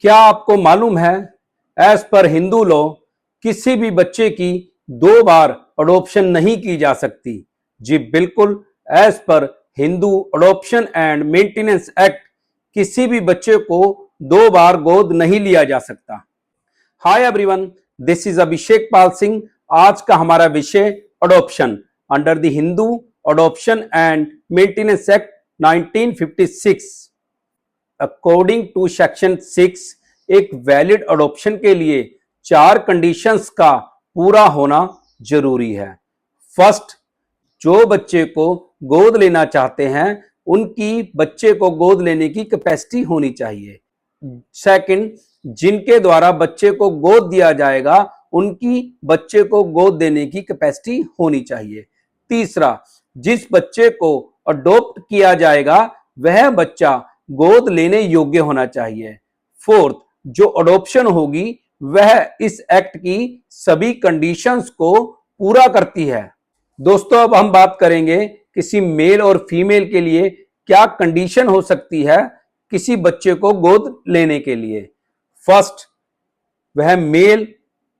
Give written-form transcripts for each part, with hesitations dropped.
क्या आपको मालूम है, एज पर हिंदू लॉ किसी भी बच्चे की दो बार अडॉप्शन नहीं की जा सकती। जी बिल्कुल, as per Hindu adoption and maintenance act किसी भी बच्चे को दो बार गोद नहीं लिया जा सकता। Hi everyone, this is Abhishek Pal Singh. आज का हमारा विषय adoption under the Hindu adoption and maintenance act 1956। According to section 6, एक वैलिड अडॉप्शन के लिए 4 कंडीशंस का पूरा होना जरूरी है। फर्स्ट, जो बच्चे को गोद लेना चाहते हैं उनकी बच्चे को गोद लेने की कैपेसिटी होनी चाहिए। सेकंड, जिनके द्वारा बच्चे को गोद दिया जाएगा उनकी बच्चे को गोद देने की कैपेसिटी होनी चाहिए। तीसरा, जिस बच्चे को अडॉप्ट किया जाएगा वह बच्चा गोद लेने योग्य होना चाहिए। फोर्थ, जो अडॉप्शन होगी वह इस एक्ट की सभी कंडीशंस को पूरा करती है। दोस्तों, अब हम बात करेंगे किसी मेल और फीमेल के लिए क्या कंडीशन हो सकती है किसी बच्चे को गोद लेने के लिए। फर्स्ट, वह मेल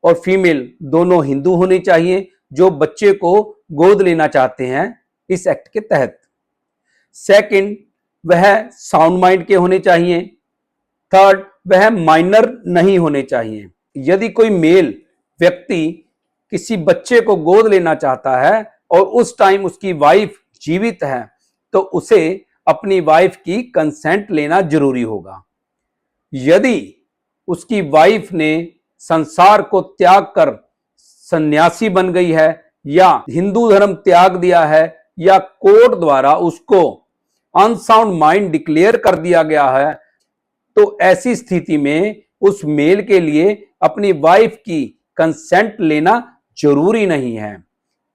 और फीमेल दोनों हिंदू होने चाहिए जो बच्चे को गोद लेना चाहते हैं इस एक्ट के तहत। सेकंड, वह साउंड माइंड के होने चाहिए। थर्ड, वह माइनर नहीं होने चाहिए। यदि कोई मेल व्यक्ति किसी बच्चे को गोद लेना चाहता है और उस टाइम उसकी वाइफ जीवित है तो उसे अपनी वाइफ की कंसेंट लेना जरूरी होगा। यदि उसकी वाइफ ने संसार को त्याग कर सन्यासी बन गई है या हिंदू धर्म त्याग दिया है या कोर्ट द्वारा उसको अनसाउंड माइंड डिक्लेयर कर दिया गया है तो ऐसी स्थिति में उस मेल के लिए अपनी वाइफ की कंसेंट लेना जरूरी नहीं है।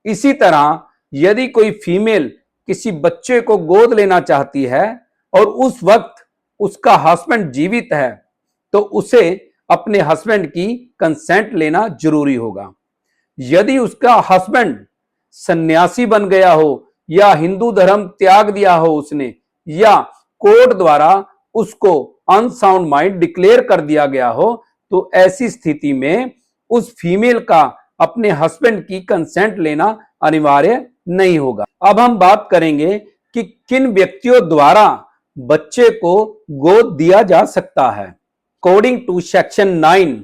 इसी तरह यदि कोई फीमेल किसी बच्चे को गोद लेना चाहती है और उस वक्त उसका हस्बैंड जीवित है तो उसे अपने हस्बैंड की कंसेंट लेना जरूरी होगा। यदि उसका हस्बैंड सन्यासी बन गया हो या हिंदू धर्म त्याग दिया हो उसने या कोर्ट द्वारा उसको अनसाउंड माइंड डिक्लेयर कर दिया गया हो तो ऐसी स्थिति में उस फीमेल का अपने हस्बैंड की कंसेंट लेना अनिवार्य नहीं होगा। अब हम बात करेंगे कि किन व्यक्तियों द्वारा बच्चे को गोद दिया जा सकता है। According to section 9,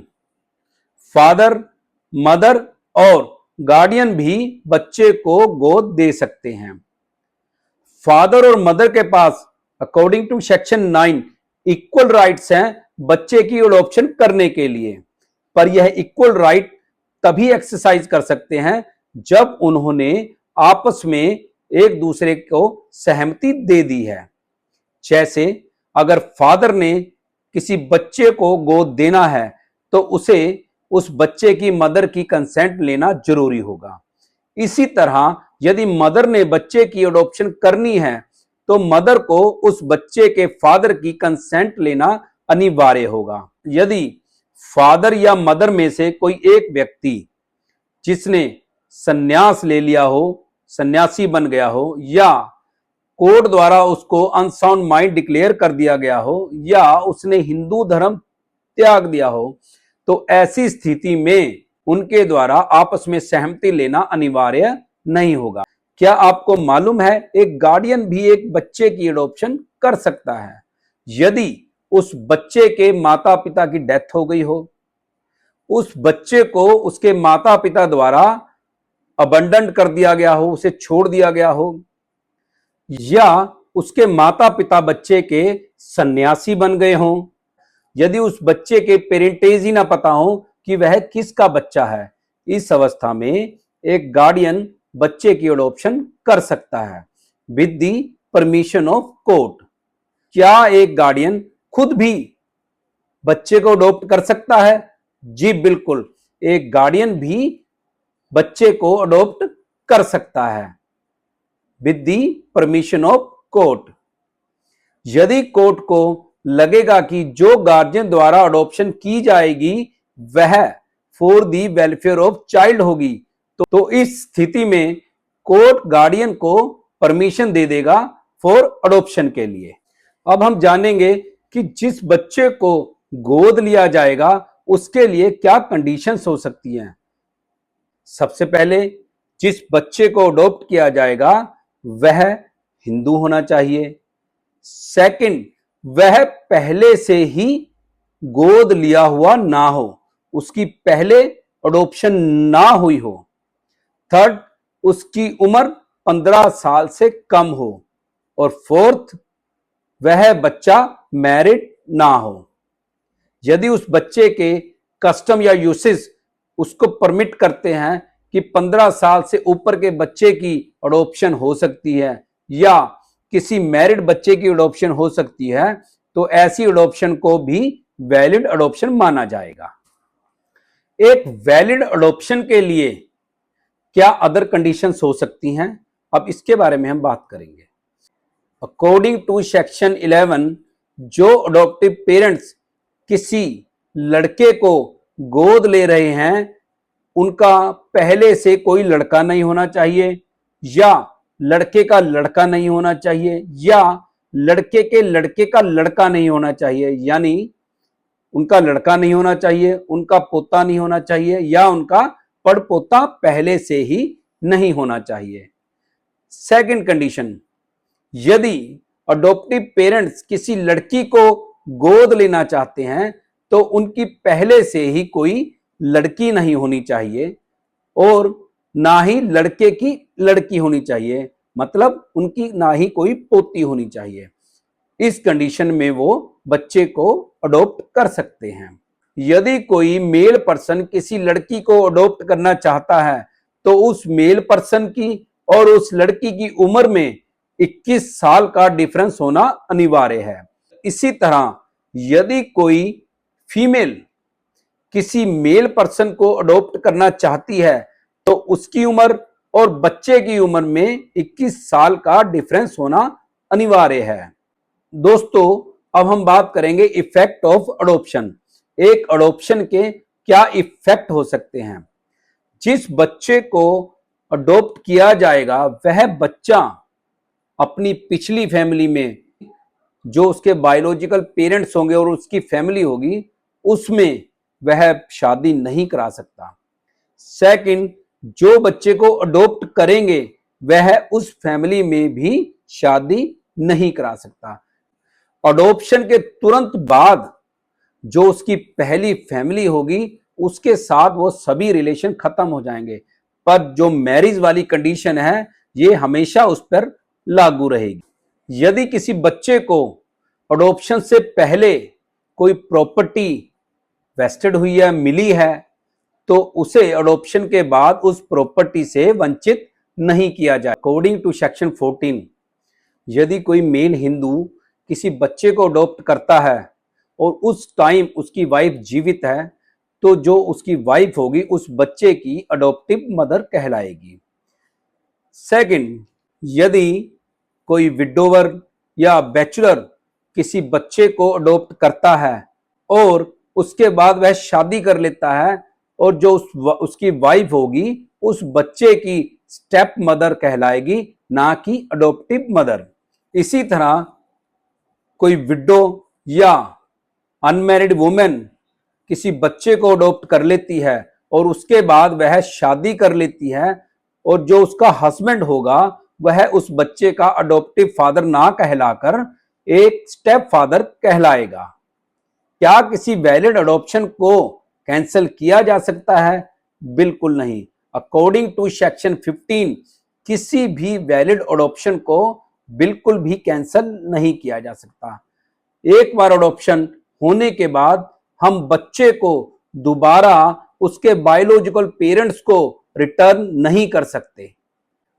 father, mother और गार्डियन भी बच्चे को गोद दे सकते हैं। फादर और मदर के पास according to section 9 equal rights हैं बच्चे की अडॉप्शन करने के लिए, पर यह इक्वल राइट तभी एक्सरसाइज कर सकते हैं जब उन्होंने आपस में एक दूसरे को सहमति दे दी है। जैसे अगर फादर ने किसी बच्चे को गोद देना है तो उसे उस बच्चे की मदर की कंसेंट लेना जरूरी होगा। इसी तरह यदि मदर ने बच्चे की अडॉप्शन करनी है तो मदर को उस बच्चे के फादर की कंसेंट लेना अनिवार्य होगा। यदि फादर या मदर में से कोई एक व्यक्ति जिसने सन्यास ले लिया हो, सन्यासी बन गया हो या कोर्ट द्वारा उसको अनसाउंड माइंड डिक्लेयर कर दिया गया हो या उसने हिंदू धर्म त्याग दिया हो तो ऐसी स्थिति में उनके द्वारा आपस में सहमति लेना अनिवार्य नहीं होगा। क्या आपको मालूम है एक गार्डियन भी एक बच्चे की अडॉप्शन कर सकता है यदि उस बच्चे के माता पिता की डेथ हो गई हो, उस बच्चे को उसके माता पिता द्वारा अबंडन कर दिया गया हो, उसे छोड़ दिया गया हो या उसके माता पिता बच्चे के सन्यासी बन गए हों, यदि उस बच्चे के पेरेंटेज ही ना पता हो कि वह किसका बच्चा है, इस अवस्था में एक गार्डियन बच्चे की अडॉप्शन कर सकता है with the permission of court. क्या एक गार्डियन खुद भी बच्चे को अडॉप्ट कर सकता है? जी बिल्कुल, एक गार्डियन भी बच्चे को अडॉप्ट कर सकता है with the permission of court. यदि कोर्ट को लगेगा कि जो गार्जियन द्वारा अडॉप्शन की जाएगी वह for the welfare of child होगी तो इस स्थिति में कोर्ट गार्डियन को परमिशन दे देगा फॉर अडॉप्शन के लिए। अब हम जानेंगे कि जिस बच्चे को गोद लिया जाएगा उसके लिए क्या कंडीशंस हो सकती हैं? सबसे पहले जिस बच्चे को अडॉप्ट किया जाएगा वह हिंदू होना चाहिए। सेकंड, वह पहले से ही गोद लिया हुआ ना हो, उसकी पहले अडॉप्शन ना हुई हो। थर्ड, उसकी उम्र 15 साल से कम हो। और फोर्थ, वह बच्चा मैरिड ना हो। यदि उस बच्चे के कस्टम या यूसेज उसको परमिट करते हैं कि 15 साल से ऊपर के बच्चे की अडॉप्शन हो सकती है या किसी मैरिड बच्चे की अडॉप्शन हो सकती है, तो ऐसी अडॉप्शन को भी वैलिड अडॉप्शन माना जाएगा। एक वैलिड अडॉप्शन के लिए क्या अदर कंडीशंस हो सकती हैं, अब इसके बारे में हम बात करेंगे। अकॉर्डिंग टू सेक्शन 11, जो अडॉप्टिव पेरेंट्स किसी लड़के को गोद ले रहे हैं उनका पहले से कोई लड़का नहीं होना चाहिए, या लड़के का लड़का नहीं होना चाहिए, या लड़के के लड़के का लड़का नहीं होना चाहिए, यानी उनका लड़का नहीं होना चाहिए, उनका पोता नहीं होना चाहिए, या उनका पड़पोता पहले से ही नहीं होना चाहिए। सेकंड कंडीशन, यदि अडॉप्टिव पेरेंट्स किसी लड़की को गोद लेना चाहते हैं तो उनकी पहले से ही कोई लड़की नहीं होनी चाहिए और ना ही लड़के की लड़की होनी चाहिए, मतलब उनकी ना ही कोई पोती होनी चाहिए। इस कंडीशन में वो बच्चे को अडॉप्ट कर सकते हैं। यदि कोई मेल पर्सन किसी लड़की को अडॉप्ट करना चाहता है तो उस मेल पर्सन की और उस लड़की की उम्र में 21 साल का डिफरेंस होना अनिवार्य है। इसी तरह यदि कोई फीमेल किसी मेल पर्सन को अडॉप्ट करना चाहती है तो उसकी उम्र और बच्चे की उम्र में 21 साल का डिफरेंस होना अनिवार्य है। दोस्तों, अब हम बात करेंगे इफेक्ट ऑफ अडॉप्शन। एक अडॉप्शन के क्या इफेक्ट हो सकते हैं। जिस बच्चे को अडॉप्ट किया जाएगा वह बच्चा अपनी पिछली फैमिली में जो उसके बायोलॉजिकल पेरेंट्स होंगे और उसकी फैमिली होगी उसमें वह शादी नहीं करा सकता। सेकंड, जो बच्चे को अडॉप्ट करेंगे वह उस फैमिली में भी शादी नहीं करा सकता। अडॉप्शन के तुरंत बाद जो उसकी पहली फैमिली होगी उसके साथ वो सभी रिलेशन खत्म हो जाएंगे, पर जो मैरिज वाली कंडीशन है ये हमेशा उस पर लागू रहेगी। यदि किसी बच्चे को अडॉप्शन से पहले कोई प्रॉपर्टी वेस्टेड हुई है, मिली है, तो उसे अडॉप्शन के बाद उस प्रॉपर्टी से वंचित नहीं किया जाए। अकॉर्डिंग टू सेक्शन 14, यदि कोई मेल हिंदू किसी बच्चे को अडॉप्ट करता है और उस टाइम उसकी वाइफ जीवित है तो जो उसकी वाइफ होगी उस बच्चे की अडॉप्टिव मदर कहलाएगी। सेकंड, यदि कोई विडोवर या बैचलर किसी बच्चे को अडॉप्ट करता है और उसके बाद वह शादी कर लेता है और जो उसकी वाइफ होगी उस बच्चे की स्टेप मदर कहलाएगी, ना कि अडॉप्टिव मदर। इसी तरह कोई विडो या अनमैरिड वुमेन किसी बच्चे को अडॉप्ट कर लेती है और उसके बाद वह शादी कर लेती है और जो उसका हस्बैंड होगा वह उस बच्चे का अडॉप्टिव फादर ना कहलाकर एक स्टेप फादर कहलाएगा। क्या किसी वैलिड अडॉप्शन को कैंसिल किया जा सकता है? बिल्कुल नहीं। अकॉर्डिंग टू सेक्शन 15, किसी भी वैलिड अडॉप्शन को बिल्कुल भी कैंसिल नहीं किया जा सकता। एक बार अडॉप्शन होने के बाद हम बच्चे को दोबारा उसके बायोलॉजिकल पेरेंट्स को रिटर्न नहीं कर सकते।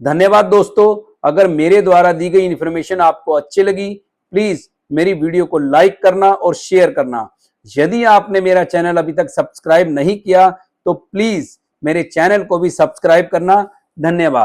धन्यवाद दोस्तों। अगर मेरे द्वारा दी गई इंफॉर्मेशन आपको अच्छी लगी प्लीज मेरी वीडियो को लाइक करना और शेयर करना। यदि आपने मेरा चैनल अभी तक सब्सक्राइब नहीं किया तो प्लीज मेरे चैनल को भी सब्सक्राइब करना। धन्यवाद।